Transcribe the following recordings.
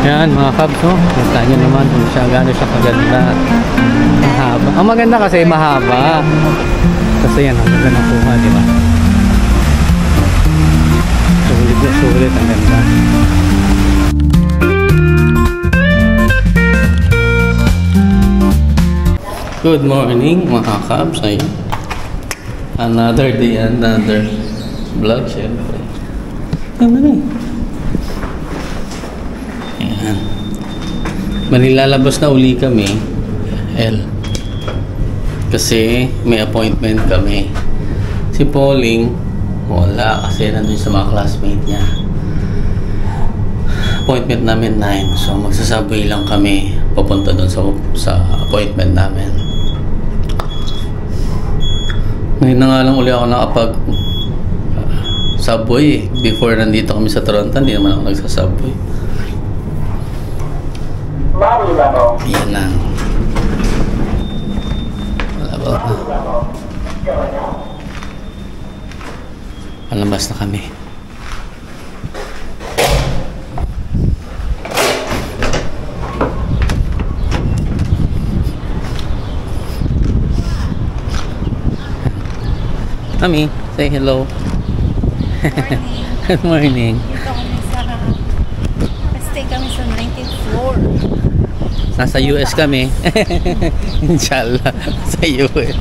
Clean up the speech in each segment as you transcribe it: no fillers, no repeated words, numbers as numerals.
Yan mga kabs, oh. Kita nyo naman kung gano'n siya kaganda. Mahaba. Ang maganda kasi mahaba. Kasi yan, ang ganda na kuha, di ba? Sulit na sulit, ang ganda. Good morning mga kabs. Another day, another vlog, syempre. Ano na eh? Ayan. Manilalabas na uli kami, L. Kasi may appointment kami. Si Pauling, wala kasi nandun sa mga classmate niya. Appointment namin 9. So magsasabay lang kami papunta dun sa appointment namin. Ngayon na nga lang uli ako nakapag subway. Before nandito kami sa Toronto, hindi naman ako nagsasubway. Yan na. Wala ba? Palabas na kami. Mami, say hello. Good morning. Dito kami stay kami sa 19th floor. Nasa US kami. Inshallah. Sa US.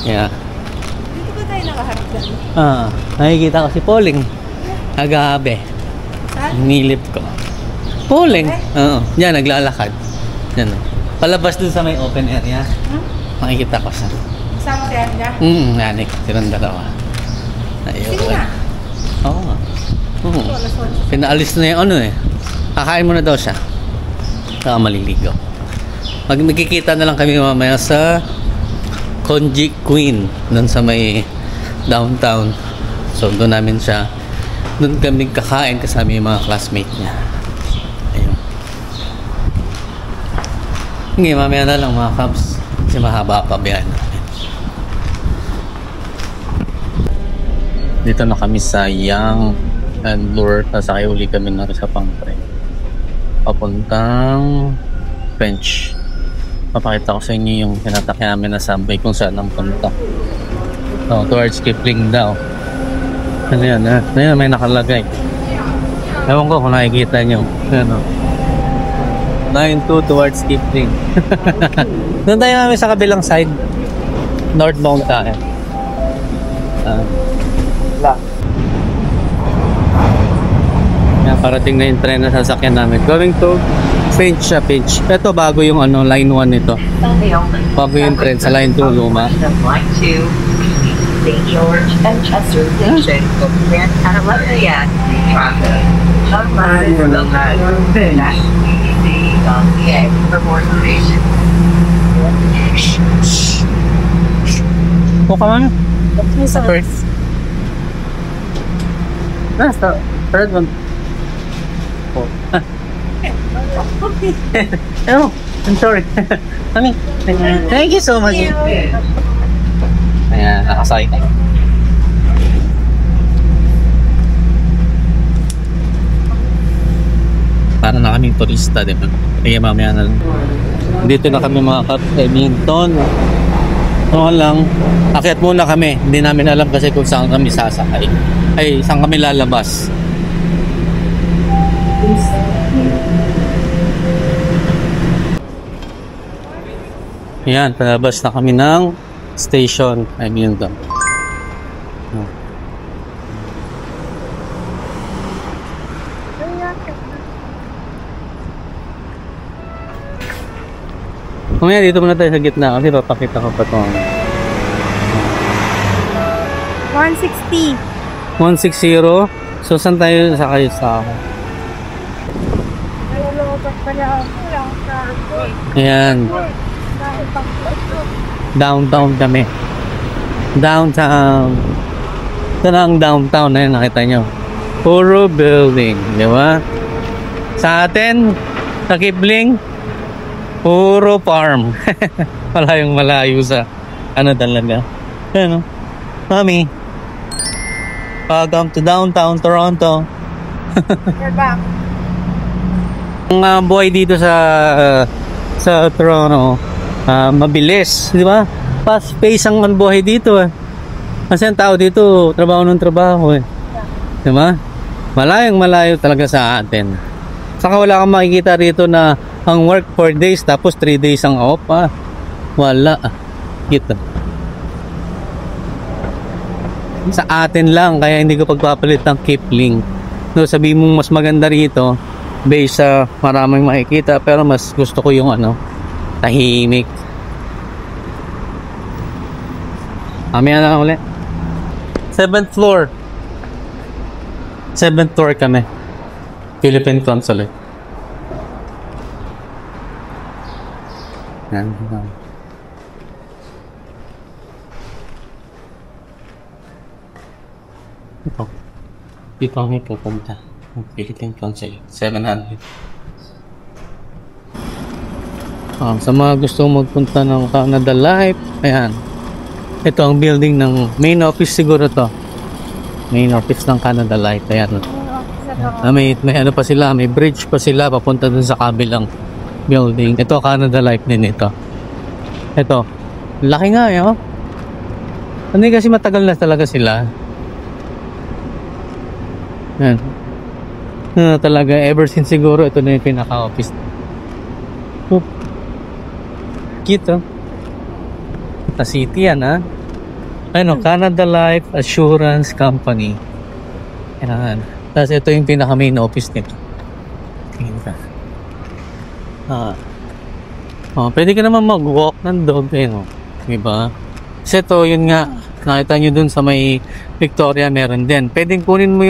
Yeah. Dito ba tayo nakaharap dyan? Nakikita ko si Pauling. Agabe. Saan? Nilip ko. Pauling. Oo. Yan, naglalakad. Yan. Palabas dun sa may open area. Makikita ko siya. Kasama si Anja? Nanik. Silang dalawa. Sige na. Oo. Pinaalis na yung ano eh. Kakain muna daw siya. Saka maliligo. Magkikita na lang kami mamaya sa Konji Queen. Doon sa may downtown. So doon namin siya. Doon kami kakain kasama yung mga classmate niya. Ayun. Hindi, mamaya na lang mga kabs. Kasi mahaba pa biyahe namin. Dito na kami sa Yonge and Bloor. Sasakay uli kami na sa pang-train papuntang French. Papakita ko sa inyo yung pinatakya namin na subway kung saan ang punta. So, towards Kipling daw. Ano yan? Ano yan? May nakalagay. Ewan ko kung nakikita nyo. Ano? 9-2 towards Kipling. Doon tayo namin sa kabilang side. Northbound tayo. Yan, parating na yung tren na sasakyan namin. Going to Finch. Ito bago yung ano, line 1 nito. Bago yung tren sa line 2 luma. Line 2, St. George and Chester Station. At 11 a.m. traffic. For more information. Buka man. First. That's the third one. Oh. Oh, I'm sorry. Mami, thank you so much. Ayan, nakasakay tayo. Para na kaming turista, diba? Kaya mamaya na lang. Dito na kami mga Edmonton. Oo lang. Akyat muna kami. Hindi namin alam kasi kung saan kami sasakay. Ay, saan kami lalabas. Ayan, palabas na kami ng station. Edmonton. Kumaya dito muna tayo sa gitna kasi papakita ko pa ito. 160. 160. So saan tayo sakay sa ako? Ayan. Downtown kami. Downtown. Saan ang downtown na yun? Nakita nyo? Puro building. Di ba? Sa atin, sa Kipling, puro farm. Malayo sa ano talaga. Ano? Mami. Welcome to downtown Toronto. We're back. Ang buhay dito sa Toronto, mabilis, di ba? Fast pace ang buhay dito eh. Kasi ang tao dito, trabaho ng trabaho eh. Di ba? Malayong malayo talaga sa atin. Saka wala kang makikita rito na ang work 4 days tapos 3 days ang off. Wala. Kita. Sa atin lang, kaya hindi ko pagpapalit ng Kipling. No, sabi mong mas maganda rito based sa maraming makikita, pero mas gusto ko yung tahimik. Mamaya na ulit. 7th floor. 7th floor kami. Philippine Consulate. Yan. Ito. Dito kami pupunta. Philippine Consulate. 700. Sa mga gusto magpunta ng Canada Life, ayan. Ito ang building ng main office siguro to. Main office ng Canada Life. Ayan. May ano pa sila, may bridge pa sila papunta dun sa kabilang building. Ito Canada Life din ito. Ito. Laki nga eh, oh. Hindi kasi matagal na talaga sila. Ayan. Talaga ever since siguro ito na yung pinaka-office. Cute, oh. Sa city yan, ha? Canada Life Assurance Company. Ayan. Tapos ito yung pinaka main office nito. Tingin ka. Pwede ka naman mag-walk ng dog, no? Diba? Kasi ito, yun nga, nakita nyo dun sa may Victoria, meron din. Pwedeng kunin mo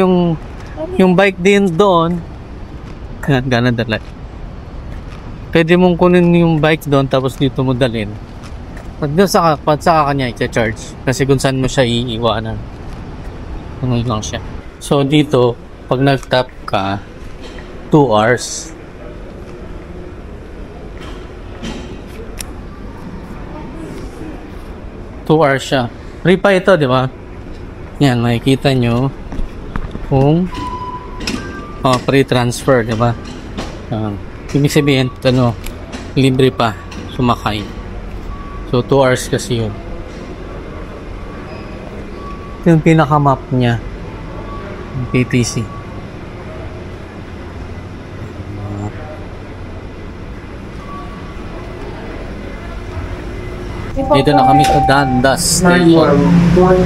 yung bike din doon. Canada Life. Pwede mong kunin yung bike doon, tapos dito mo dalhin. Pag sa kanya i-charge. Kasi kung saan mo siya iiwanan. Ano lang siya. So dito, pag nag-tap ka, 2 hours. Siya. Free pa ito, di ba? Yan, makikita nyo kung free transfer, di ba? Ibig sabihin, libre pa sumakay. So 2 hours kasi yun. Ito yung pinaka-map niya. Yung PTC. Dito na kami sa Dundas Station.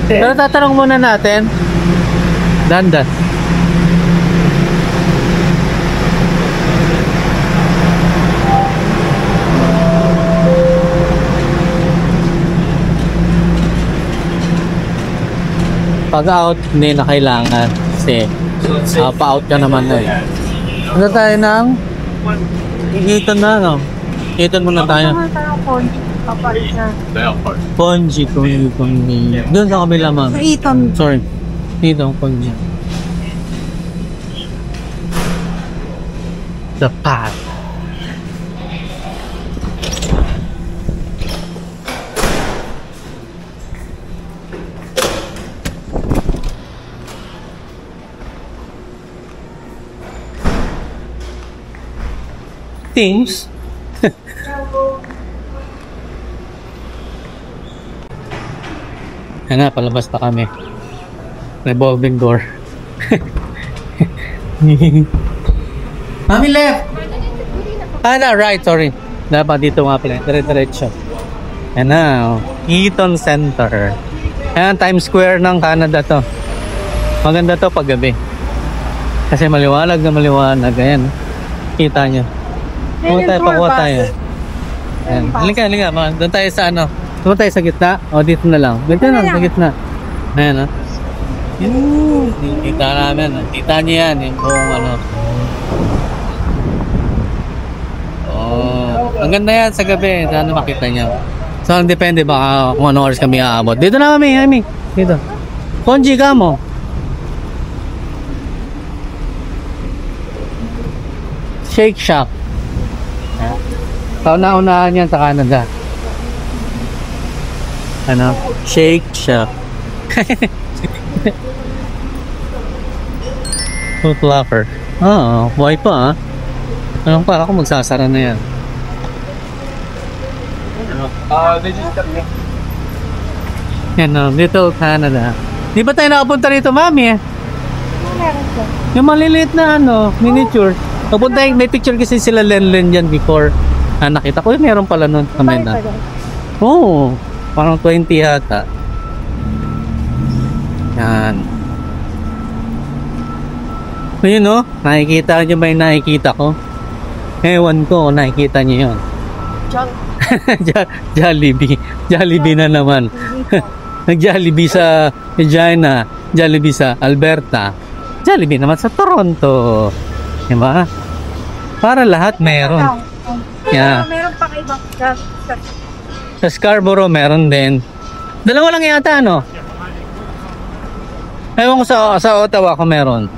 Pero tatanong muna natin, Dundas. Pag out, hindi na kailangan kasi pa-out ka naman na eh. Ano tayo ng Eton na, no? Eton muna tayo. Ponji. Doon sa kabila, ma'am. Sa Eton. Sorry. Eton, Ponji. The path. Things. Yan na, palabas na kami. Revolving door. Mami left! Right, sorry. Dapat dito nga pala. Dire-diretso. Yan na, Eaton Center. Yan, Times Square ng Canada to. Maganda to pag gabi. Kasi maliwanag na maliwanag. Ayan, kita nyo. Pakuha tayo. Ayan. Halika. Doon tayo sa doon tayo sa gitna. O, dito na lang. Dito na, sa gitna. Ayan, kita namin. Kita nyo yan. Yung buong ang ganda yan sa gabi. Sana makita nyo. So, depende baka kung ano oras kami aabot. Dito na kami, Dito. Ponji ka mo. Shake Shack. Kauna-unahan yan sa Canada. Shake Shack. Foot locker. Ah, buhay pa ah. Anong para ako magsasara na yan. Yan o, Little Canada. Di ba tayo nakapunta rito, mami? Meron ko. Yung maliliit na ano, miniature. Napunta yung, may picture kasi sila Lenlen dyan before. Ah, nakita ko, meron pala nun. Kamay na. Oo, parang 20 yata. Yan. Ayun o, nakikita nyo ba yung nakikita ko? Ewan ko, nakikita nyo yun. Jollibee. Jollibee na naman. Nag-Jollibee sa Regina, Jollibee sa Alberta, Jollibee naman sa Toronto. Diba? Para lahat meron. Yeah. Meron pa kayo ibang Sa Scarborough meron din. Dalawa lang yata, ano? Ewan ko sa Ottawa ko meron.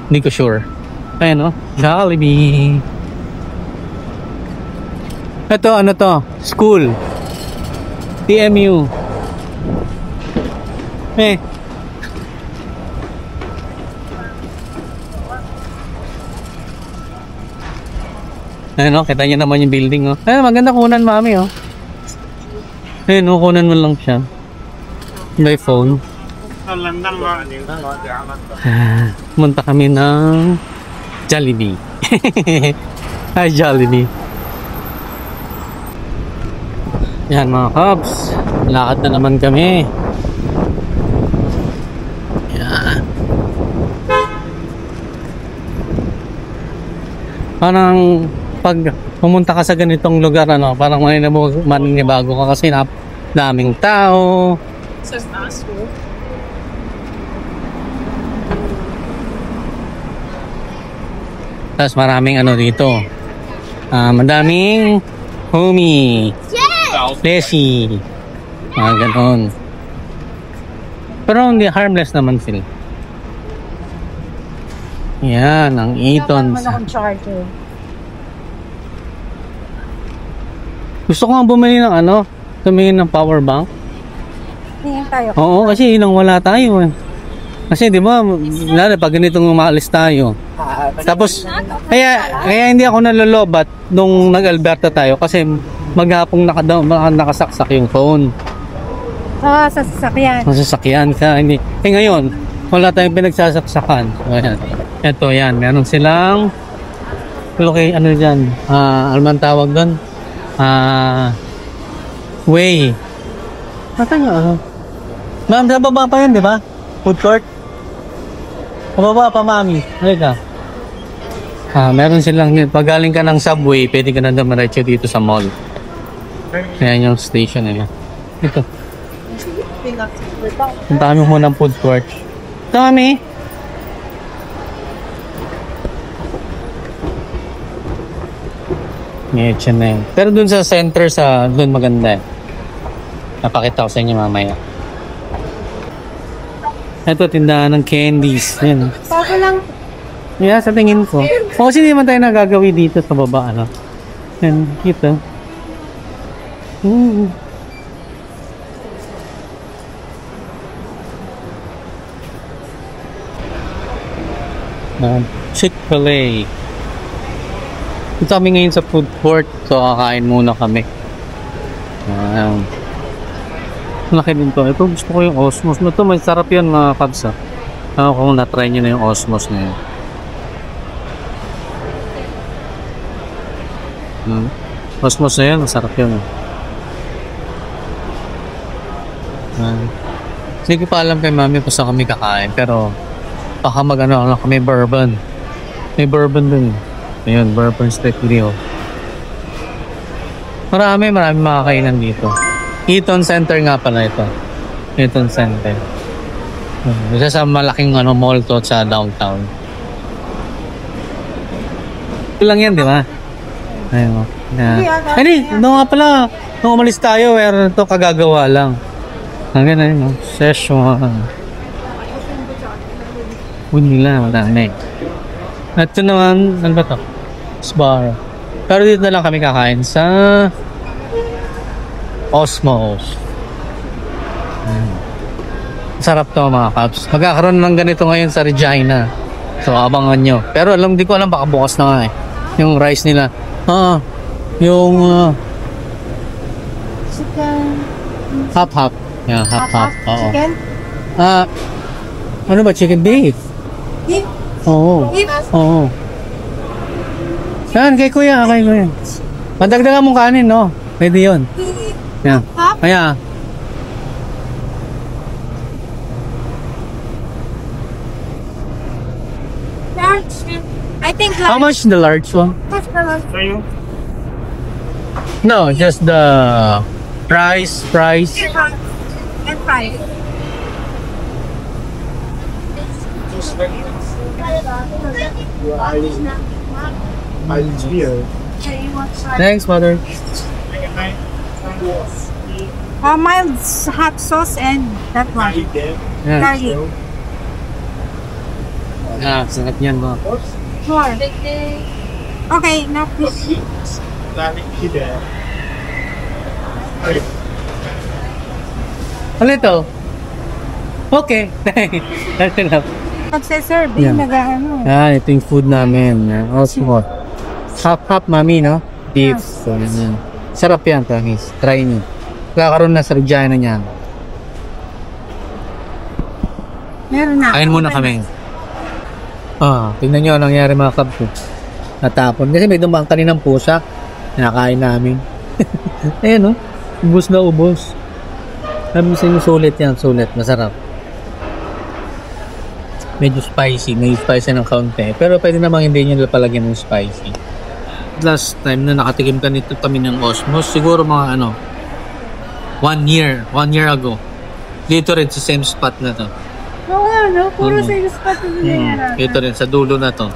Hindi ko sure. Ayan, no? Jollibee. Ito, ano to? School. TMU. Eh. Ayun, no? Kita niyo naman yung building, oh. Ayun, maganda kunan, mami, oh. Ayun, no? Kunan mo lang siya. By phone. Munta kami ng Jollibee. Hi, Jollibee. Yan mga Cubs, lakad na naman kami. Yan. Parang pag pumunta ka sa ganitong lugar, ano, parang maninibago ka kasi daming tao. Tapos maraming ano dito. Madaming homie. Lessie. Ganon. Pero hindi, harmless naman sila. Yan, ang Eaton. Gusto ko nga bumili ng ano, tumingin ng power bank. Tingin tayo. Oo, kasi yun ang wala tayo eh. Kasi di ba, lalo pag ganitong umaalis tayo. Tapos, kaya hindi ako nalolobat nung nag-Alberta tayo kasi maghapong nakasaksak yung phone. Oo, sa sasakyan. Sa sasakyan ka, hindi. Eh ngayon, wala tayong pinagsasaksakan. Ayan. Ito yan, meron silang ano dyan, ano man tawag doon? Way. Mata nyo, ma'am, sa baba pa yan, di ba? Food court. Sa baba pa, mami. Halika. Meron silang, pag galing ka ng subway, pwede ka na dumiretso dito sa mall. Ayan yung station nila. Ito. Punta kami muna ng food court. Ito, mami. Ngayon na yun. Pero dun sa center, dun maganda eh. Napakita ko sa inyo mamaya. Ito, tindahan ng candies. Yan. Pako lang. Yeah, sa tingin ko. O kasi hindi naman tayo nagagawi dito sa baba, ano. Yan, kita. Chick-fil-A. Ito kami ngayon sa food court. So, kakain muna kami. Laki din to. Ito, gusto ko yung Osmos. Ito, may sarap yan mga Cubs. Ako kung na-try nyo na yung Osmos na yun. Osmos na yan, masarap yun. Hindi ko pa alam kay mami kung saan kami kakain. Pero, baka mag-ano kami bourbon. May bourbon dun. Ayun, Bourbon Street Grill. Marami makakainan dito. Eaton Center nga pala ito. Eaton Center. Isa sa malaking mall to sa downtown. Ito lang yan, di ba? Ayun. Ay, no nga pala. Nung umalis tayo, meron ito kagagawa lang. Hanggang na yun, Szechuan. Nila, madami. At ito naman, ano ba ito? Bar. Pero dito na lang kami kakain sa Osmos. Sarap to mga Cubs. Magkakaroon ng ganito ngayon sa Regina. So, abangan nyo. Pero alam, di ko alam, baka bukas na nga eh. Yung rice nila. Yung Chicken. half-half. Yeah, half-half. Oo. Chicken? Ano ba? Chicken beef? Beef? Oo. Beef? Oo. Yan, kay kuya. Madagdagan mong kanin, no? Pwede yun. Yan. Half? Kaya. Large. I think large. How much the large one? Large. No, just the price. And fries. Thanks, mother. Mild hot sauce and that one. Yan. Garlic. Sarap yan mo. More. Okay, now please. Ano ito? Okay. That's enough. Pagse-serve, Yeah. nag-ano. Ito yung food namin. Also, half-half, mami, no? Beef. So, yan. Sarap yan, promise. Try nyo. Kakaroon na sa Regina niya. Meron na. Kain muna kami. Tingnan nyo anong nangyari mga kab ko. Natapon. Kasi may dumaan kaninang pusa. Nakakain namin. Ayan, no? Ubus na ubos. Sabi sa inyo, sulit yan. Sulit. Masarap. Medyo spicy. May spicy ng kaunti. Pero pwede namang hindi nyo palagyan ng spicy. Last time na nakatikim kami ng Osmos, siguro mga 1 year ago. Dito rin sa same spot na to. No? Puro sa yung spot na Dito rin sa dulo na to.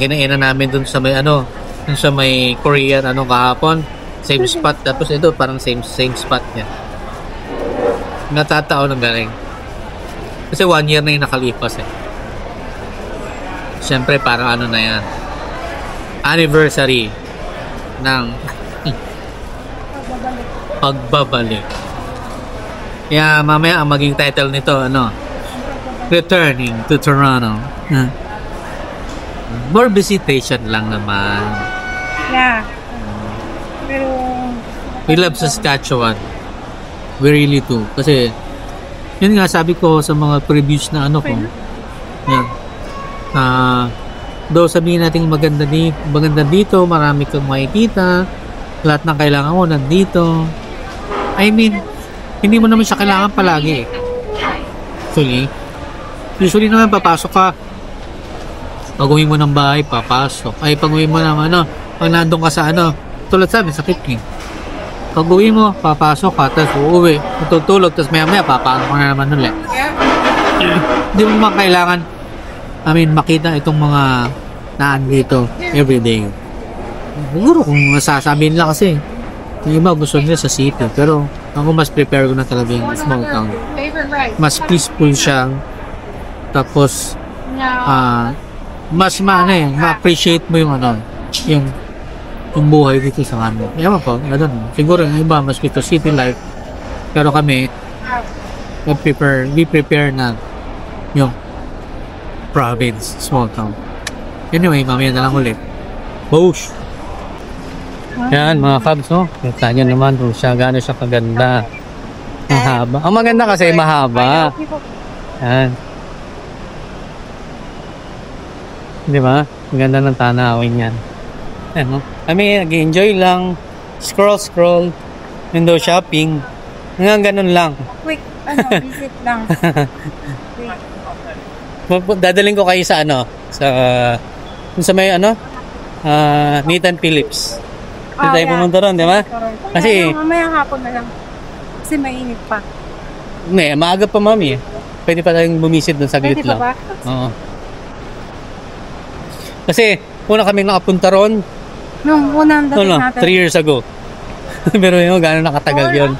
Kinainan namin dun sa may dun sa may Korean kahapon. Same spot. Tapos ito parang same spot niya. Natatao ng galing. Kasi 1 year na yung nakalipas eh. Siyempre parang na yan. Anniversary ng pagbabalik. Kaya mamaya ang maging title nito Returning to Toronto. More visitation lang naman. Yeah. Pero We love Saskatchewan. We really do. Kasi yun nga sabi ko sa mga previews na ko. Yan. Though sabihin natin maganda dito, marami kang makikita, lahat ng kailangan mo nandito. I mean, hindi mo naman siya kailangan palagi. Usually naman papasok ka, pag-uwi mo ng bahay, papasok. Pag-uwi mo ng pag nandun ka sa tulad sabi sa kitchen. Pag-uwi mo, papasok ka, tapos uuwi, tutulog, tapos maya-maya, papasok ka na naman ulit. Hindi mo naman kailangan makita itong mga naan dito everyday. Siguro kung masasabihin lang kasi yung iba gusto nila sa city, pero ako mas prepare ko na talaga yung small town. Mas peaceful siya, tapos mas ma-appreciate mo yung yung buhay dito sa amin. Ewan ko, siguro yung iba mas dito city life, pero kami we prepare na yung province, small town. Anyway, mamaya na lang ulit. Boosh! Yan, mga kabs, no? Kita nyo naman kung gano'n siya kaganda. Mahaba. Ang maganda kasi mahaba. Yan. Di ba? Maganda ng tanawin yan. Yan, no? Kami, nag-enjoy lang. Scroll. Window shopping. Hanggang ganun lang. quick, visit lang. Dadaling ko kayo sa sa may Nathan Phillips. Hindi tayo pumunta ron, di ba? Kasi mamaya hapon na lang. Kasi mainit pa. Maaga pa, mami. Pwede pa tayong bumisit doon saglit Pwede lang. pa ba? Oo. Kasi una kaming nakapunta ron Nung unang dating natin. 3 years ago. Pero yun, gano'n nakatagal yun.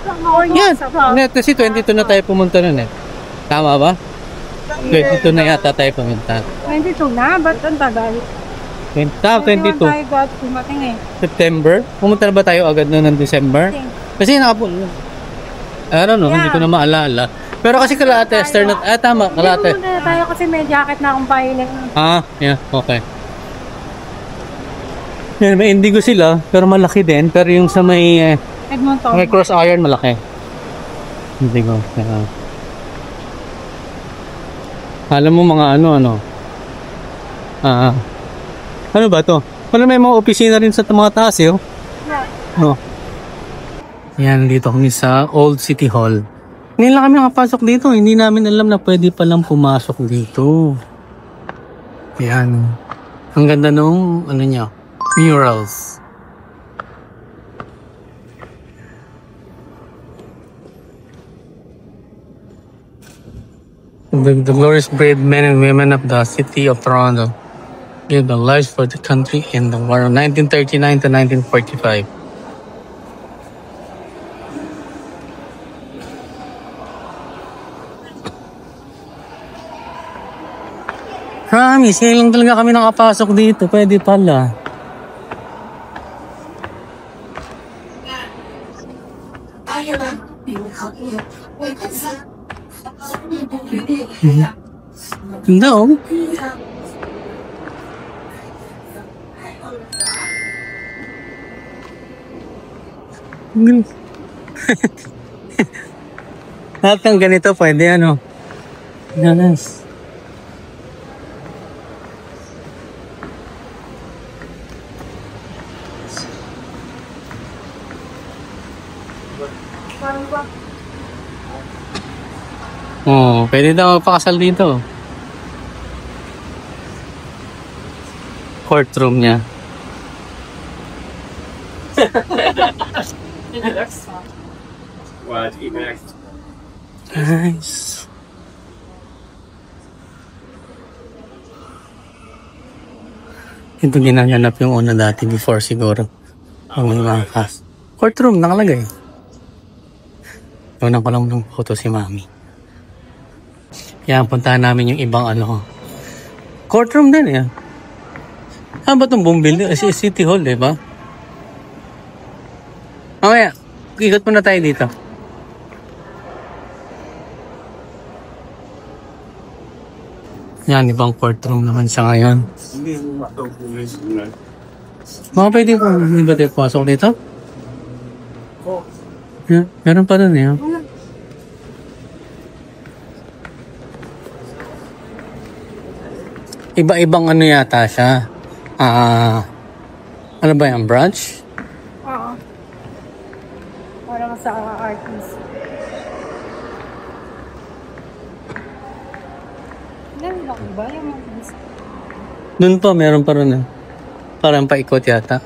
Yan. Kasi 22 na tayo pumunta ron eh. Tama ba? 22 na yata tayo pumunta. 22 na? Ba't ang tagal? 22. tayo dapat pumating eh. September? Pumunta na ba tayo agad noon ng December? Kasi I don't know, hindi ko na maalala. Pero kasi kalate, stern at... tama, kalate. Muna tayo kasi may jacket na akong pahiling. Yeah, okay. Yan, may indigo sila, pero malaki din. Pero yung sa may... Edmonton. may cross iron, malaki. Indigo. Alam mo mga ano ba to? Wala, may mga opisina rin sa mga taas eh. Oh. Oh. Yan, dito kami sa Old City Hall. Ngayon lang kami nakapasok dito. Hindi namin alam na pwede palang pumasok dito. Yan. Ang ganda nung, ano niya, murals. The glorious brave men and women of the city of Toronto gave their lives for the country in the war of 1939 to 1945. Promise, ngayon lang talaga kami nakapasok dito. Pwede pala. Ganda oh. Lahat ng ganito pwede ano. Nice. Oh, pwede daw magpakasal dito. Courtroom niya. Nice. Ito ginanap yung una dati before siguro. Ang mga cast. Courtroom nakalagay. Tunan ko lang ng photo si Mami. Kaya puntahan namin yung ibang ano. Courtroom din eh. Ba itong buong building? City Hall, di ba? Mamaya, ikot muna tayo dito. Yan, ibang courtroom naman siya ngayon. Mga pwede po, hindi ba tayo pasok dito? Yeah, meron pa rin eh. Iba-ibang ano yata siya. Ano ba yan? Branch? Oo. Parang sa artist. Ilan lang ba yung artist? Doon pa, meron pa rin eh. Parang paikot yata.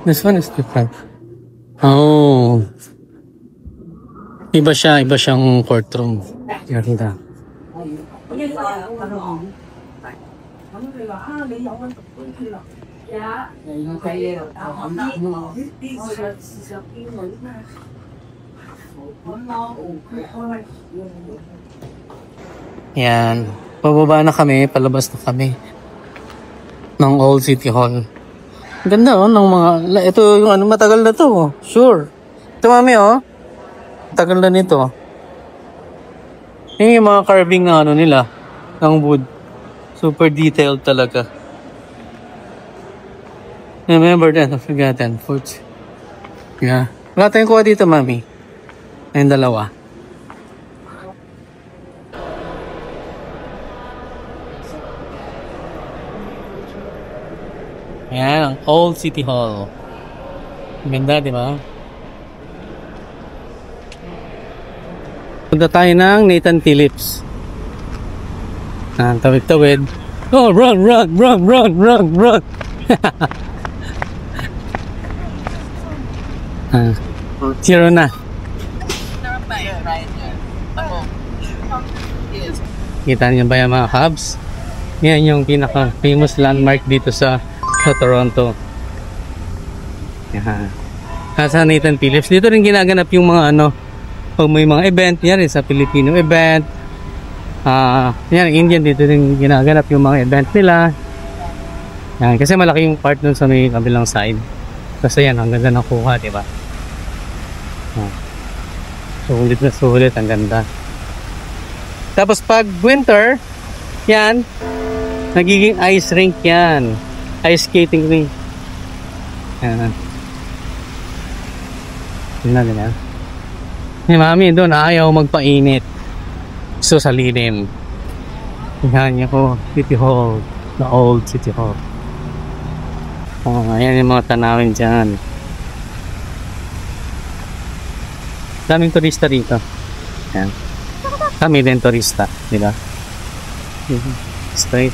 This one is different. Oh. Iba siyang courtroom. Ganda. Yan. Pababa na kami, palabas na kami ng Old City Hall. Ganda oh, ng mga, ito yung ano, matagal na to oh. Sure. Ito Mami oh. Tagal na nito. Yung mga carving na ano nila, ng wood. Super detailed talaga. Remember that, I've forgotten. Foot. Yeah. Wala tayong kuha dito, Mami. Ayun, dalawa. Ayan, ang Old City Hall. Ganda, di ba? Punta tayo ng Nathan Phillips. Tawid-tawid. Oh, run! Zero na. Kita niyo ba yung mga hubs? Yan yung pinaka-famous landmark dito sa Toronto. Yan. Sa Nathan Phillips. Dito rin ginaganap yung mga ano, pag may mga event, yan rin sa Filipino event. Yan, Indian dito rin ginaganap yung mga event nila. Yan, kasi malaki yung part dun sa may kabilang side. Kasi yan, ang ganda ng kuha, diba? Sulit na sulit. Ang ganda. Tapos pag winter, yan, nagiging ice rink yan. Ice skating rink. Yan. Tingnan nila. Si mami doon ayaw magpainit. So sa lilim. Tingnan niyo ko. City Hall. The old City Hall. Oh, ayan yung mga tanawin dyan. Daming turista rito. Yan. Kami din turista. Diba? Straight.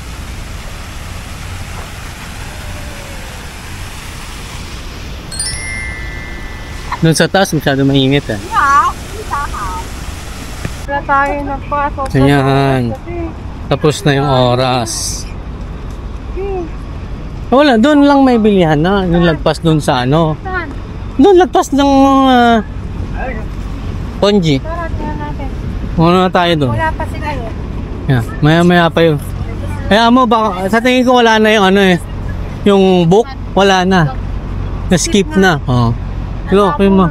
Doon sa taas, masyado mainit eh. Wala tayo nagpasok. Ayan. Tapos na yung oras. Wala, doon lang may bilihan na. Yung lagpas doon sa ano. Saan? Doon lagpas ng Ponji. Tara, tingnan natin. Muna na tayo doon. Wala pa sila yun. Yeah, maya pa yun. Kaya mo, baka, sa tingin ko wala na yung ano eh. Yung book, wala na. Na-skip na. Oo. Pero okay mo.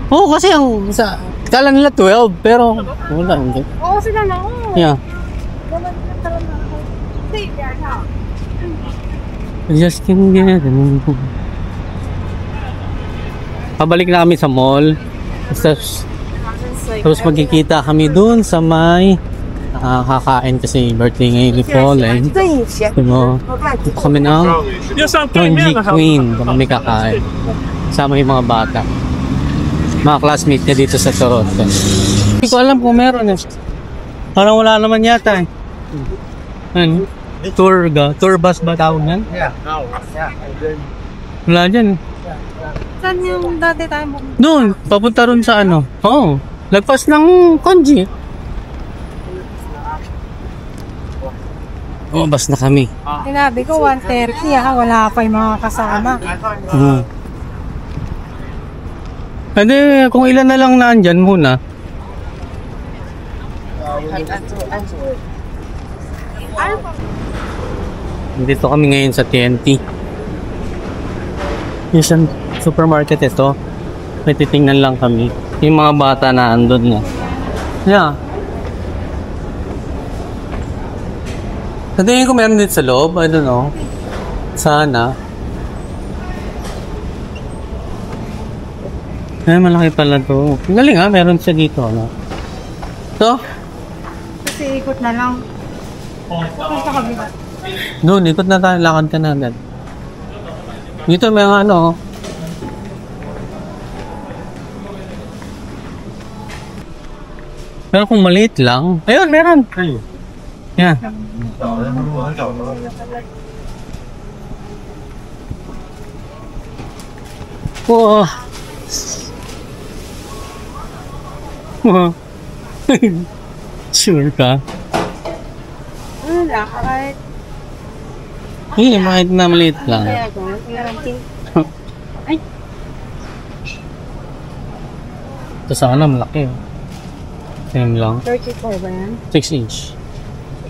Oo, kasi ang sa kala nila 12, pero wala. Hindi. Oo, sila na. Oo. Yeah. Wala na talaga. Stay there now. Just can't get it. Pabalik na kami sa mall. Tapos magkikita kami dun sa may kakain kasi birthday ngayon ni Paul eh. Diba? Kami ng Ponji Queen. Kami kakain. Sama yung mga bata. Mga classmate niya dito sa Toronto. Hindi ko alam kung meron eh. Parang wala naman yata eh. Ano? Tour bus ba tawag yan? Yeah. Wala dyan. Saan yung dati tayo mo? Doon, papunta ron sa ano. Oo. Lagpas ng Konji. Oh, bas na kami. Sinabi ko 1:30 wala pa yung mga kasama. Hindi, kung ilan na lang naandyan muna. Dito kami ngayon sa TNT. Yung supermarket ito. May titingnan lang kami. Yung mga bata na andun na. Yeah. Sa tingin ko meron dito sa loob. I don't know. Sana. Ay, malaki pala to. Galing ha, meron siya dito. Ano? Ito? Kasi ikot na lang. Punta kami ba? Doon, ikot na tayo. Lakad ka na agad. Dito may mga ano. Pero kung maliit lang. Ayun, meron. Yan. Wow. Sure ka? Wala, kahit Hindi, kahit na maliit lang. kaya ko, guarantee. Ay, Ito sana malaki. Same lang. 34 ba yan? 6 inch.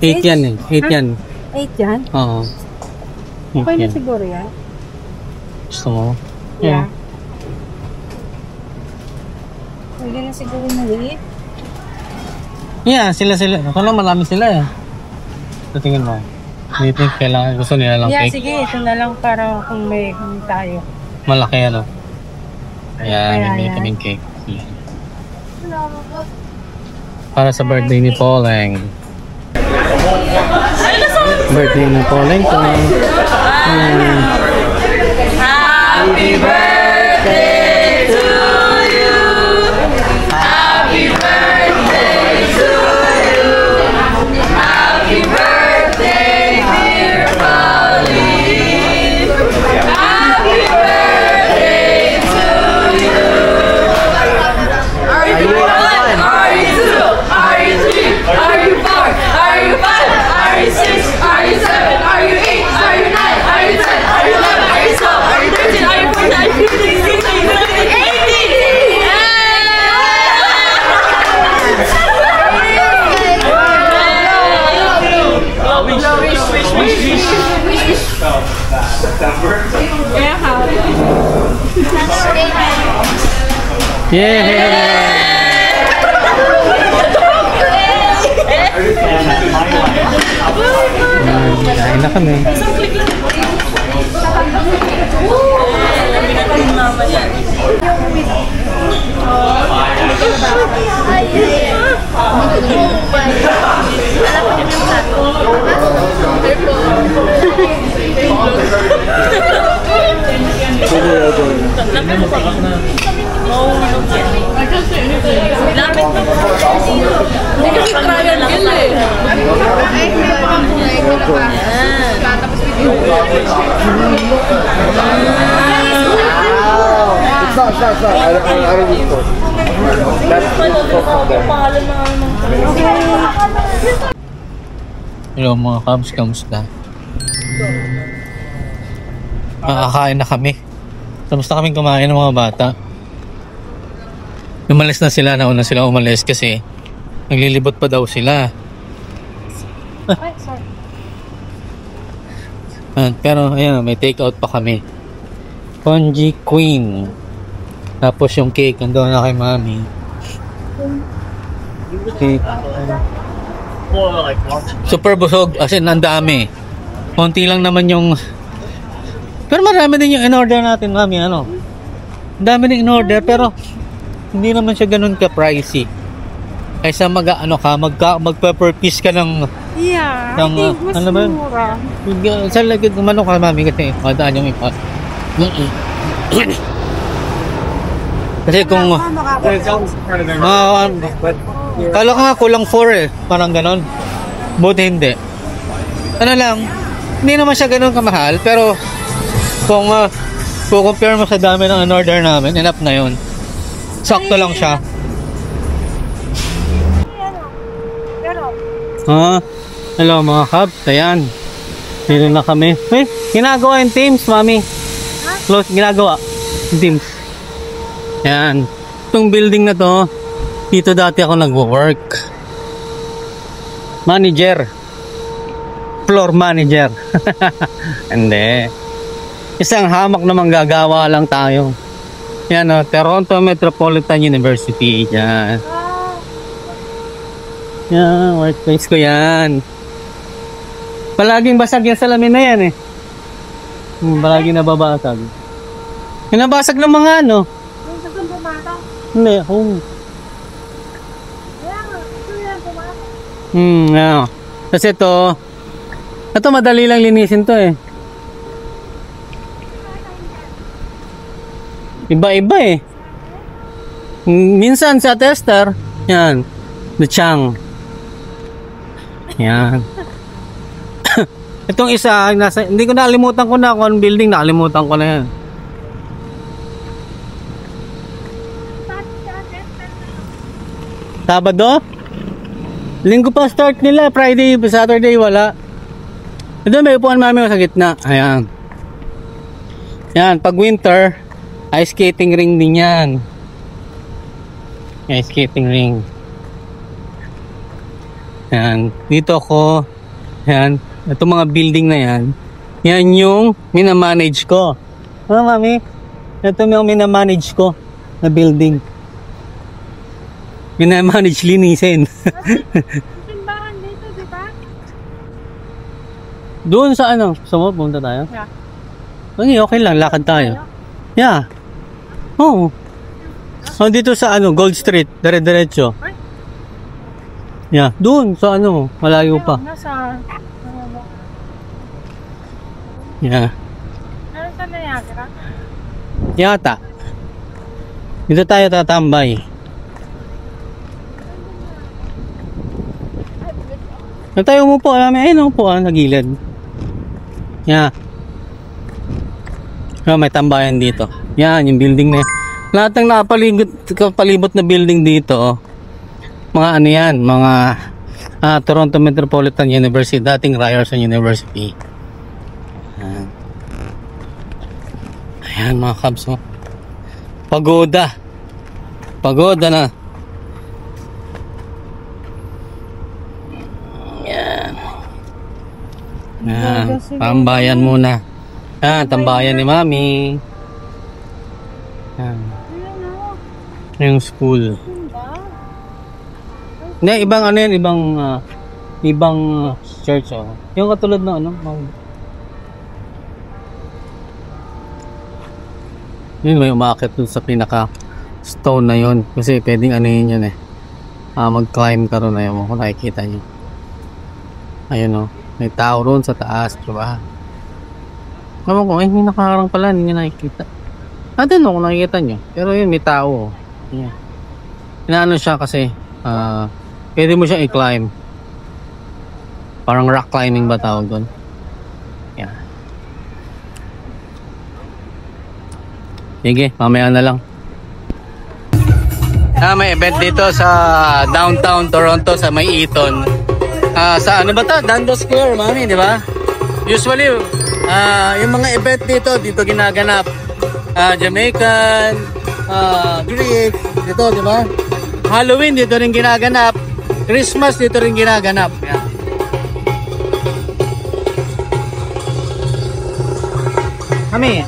8 yan eh. 8 yan. 8 yan? Oo. Okay 8 na yan. siguro yan? Gusto mo? Yeah. Pwede na siguro maliit. Yeah, sila. Kala marami sila eh. So, tingin mo. Dito kailangan gusto nila lang Yeah, cake. sige, ito na lang para kung may tayo. Malaki ano. Ayan, Kaya may yan. kaming cake. Para sa birthday ni Pauleng. Birthday ni Pauleng ko. Happy birthday to you. Happy birthday to you. Happy birthday, dear Pauline. Happy birthday to you. Are you 1? Are you 2? Are you 3? Are you 4? Are you 5? Are you 6? Are you 7? Are you 8? Are you 9? Are you 10? Are you 11? Are you 12? Are you 13? Are you 14? Are you 15? 16? 17? 18! Yay! Kain na kami. Hello mga kabs, kamusta? Nakakain na kami. Kamusta kaming kumain ng mga bata? Umalis na sila, nauna sila umalis kasi naglilibot pa daw sila. Ay, sorry. Pero ayan, may take out pa kami. Congee Queen. Tapos yung cake, nandoon na kay mami. Cake. Super busog, as in, ang dami. Konti lang naman yung... Pero marami din yung in-order natin, mami, ano? Ang dami din in-order, pero hindi naman siya ganun ka-pricey. Kaysa magpa-per piece ka ng... Yeah, ng, I think mas ano ba? mura. Sa lagid, umano ka, mami, kasi madaan yung ipa. Kasi kung... kala ka nga kulang 4 eh. Parang ganon. Buti hindi. Ano lang, hindi naman siya ganon kamahal. Pero kung compare mo sa dami ng in-order namin, enough na yun. Sakto lang siya. Hello mga kabs. Ayan. Dito na kami. Ginagawa yung Teams, mami. Close, ginagawa. Teams. Ayan. Itong building na to, dito dati ako nagwo-work. Manager. Floor manager. Hindi. Isang hamak na manggagawa lang tayo. Yan o, Toronto Metropolitan University. Yan. Yan, workplace ko yan. Palaging basag yung salamin na yan eh. Palaging nababasag. Yung nabasag ng mga ano. Yung sa bumato. Hindi, home. Yeah. Kasi ito madali lang linisin to eh. Iba-iba eh. Minsan sa tester, yan, Luchang. Yan. Itong isa, hindi ko nakalimutan ko na kung building, nakalimutan ko na yan. Sabado? Linggo pa start nila, Friday, Saturday wala. Ito may upuan mami sa gitna. Ayan. Yan, pag winter, ice skating ring din yan. Ice skating ring. Yan, dito ako. Yan, itong mga building na yan. Yan yung minamanage ko. Ano mami? Ito yung minamanage ko na building. Minamanage linisin. Simbahan dito, di ba? Doon sa ano? Gusto mo, pumunta tayo? Yeah. Okay lang, lakad tayo. Yeah. Oo. Dito sa ano, Gold Street, dire-diretso. Yeah, doon sa ano, malayo pa. Nasa... Yeah. Ano sa Niagara? Yata. Dito tayo tatambay. Na tayo umupo, ayun umupo sa gilid. Yeah. May tambayan dito. Yan, yung building na yan. Lahat ng napalibot na building dito, mga ano yan, mga Toronto Metropolitan University, dating Ryerson University. Ayan mga kabs mo. Pagoda. Pagoda na. Ayan. Ayan. Tambayan muna. Tambayan ni mami. Ayan. Yung school. Hindi, ibang ano yan, ibang ibang church, oh. Yung katulad ng ano, yun, may umaakit dun sa pinaka stone na yun. Kasi pwedeng ano yun eh. Mag-climb ka ron na yun kung nakikita nyo. Ayun, oh. May tao ron sa taas, diba? Ewan ko, may nakaharang pala, hindi nyo nakikita. Doon, kung nakikita nyo. Pero yun, may tao, oh. Yeah. Inaano siya kasi, pwede mo siyang i-climb. Parang rock climbing ba tawag doon? Yeah. Sige, mamaya na lang. May event dito sa downtown Toronto sa may Eaton. Sa ano ba to? Dundas Square, mami, di ba? Usually, yung mga event dito ginaganap. Jamaican, Greek, dito, di ba? Halloween dito rin ginaganap. Christmas dito rin ginaganap. Yan. Kami.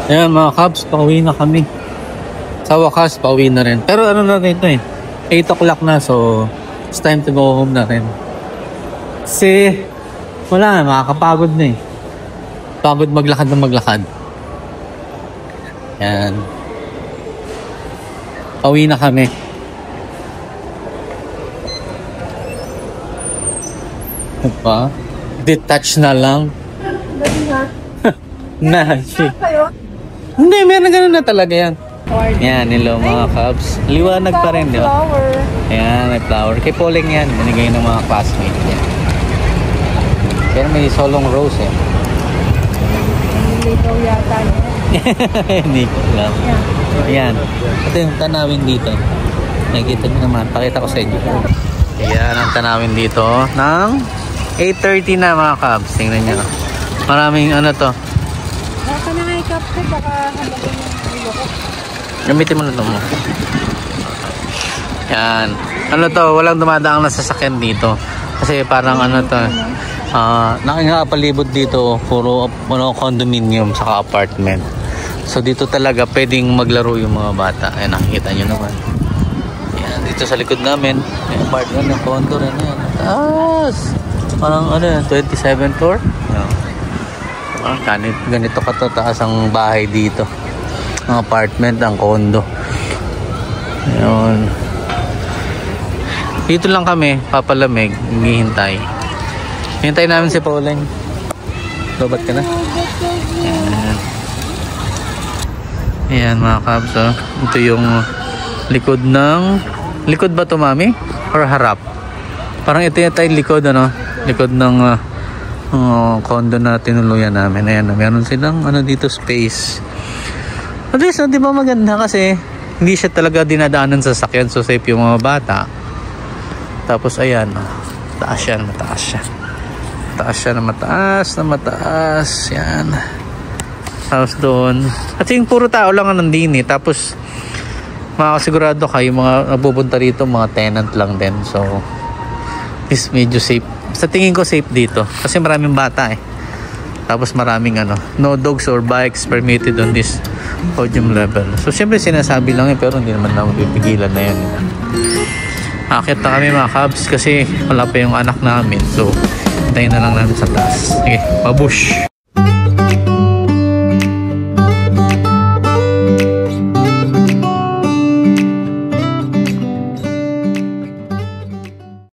Ayan mga Cubs, pauwi na kami. Sa wakas, pauwi na rin. Pero ano na rin ito eh, 8 o'clock na, so it's time to go home na rin. Kasi wala na, makakapagod na eh. Pagod maglakad na maglakad. Ayan. Pauwi na kami. Diba? Detach na lang. Na, hindi, meron ganun na talaga yan. Yan, hello mga Cubs. Liwanag pa rin, di ba? Ayan, may flower. Kay Pauling yan, binigay ng mga classmates niya. Pero may solong rose eh. Hindi ko yata niya. Hindi ko alam. Ayan. Ito yung tanawin dito. Nakikita nyo naman. Pakita ko sa inyo. Ayan ang tanawin dito ng 8:30 na mga Cubs. Tingnan nyo. Maraming ano to. Baka na nga i-capture, baka hambagin yung ulo ko. Gamitin mo na ito mo. Yan. Ano to, walang dumadaang na sasakyan dito. Kasi parang ano to, nakingapalibot dito, puro condominium saka apartment. So dito talaga pwedeng maglaro yung mga bata. Ayan, nakikita nyo naman. Yan, dito sa likod namin, may apartment ng condo rin yan. Taas! Parang ano yan, 27th floor. Yan. Ganito katataas ang bahay dito, ang apartment, ang condo. Ayun. Dito lang kami papalamig, hihintay. Hintay namin si Pauling. Lobat ka na? Ayan. Ayan mga Cubs, oh. Ito yung likod ba to mami? Or harap? Parang ito yata yung likod, ano? Likod ng condo na tinuluyan namin. Ayan, meron silang ano dito, space. At least, di ba maganda kasi hindi siya talaga dinadaanan sa sakyan, so safe yung mga bata. Tapos ayan, taas yan, mataas siya. Taas siya na mataas, yan. Tapos doon, at yung puro tao lang ang nandini. Tapos makakasigurado kayo mga napupunta rito, mga tenant lang din. So is medyo safe. Sa tingin ko safe dito kasi maraming bata eh. Tapos maraming ano, no dogs or bikes permitted on this podium level. So syempre sinasabi lang eh, pero hindi naman namin pipigilan na yan. Akit na kami mga Cubs kasi wala pa yung anak namin. So hintayin na lang namin sa taas. Sige, babush!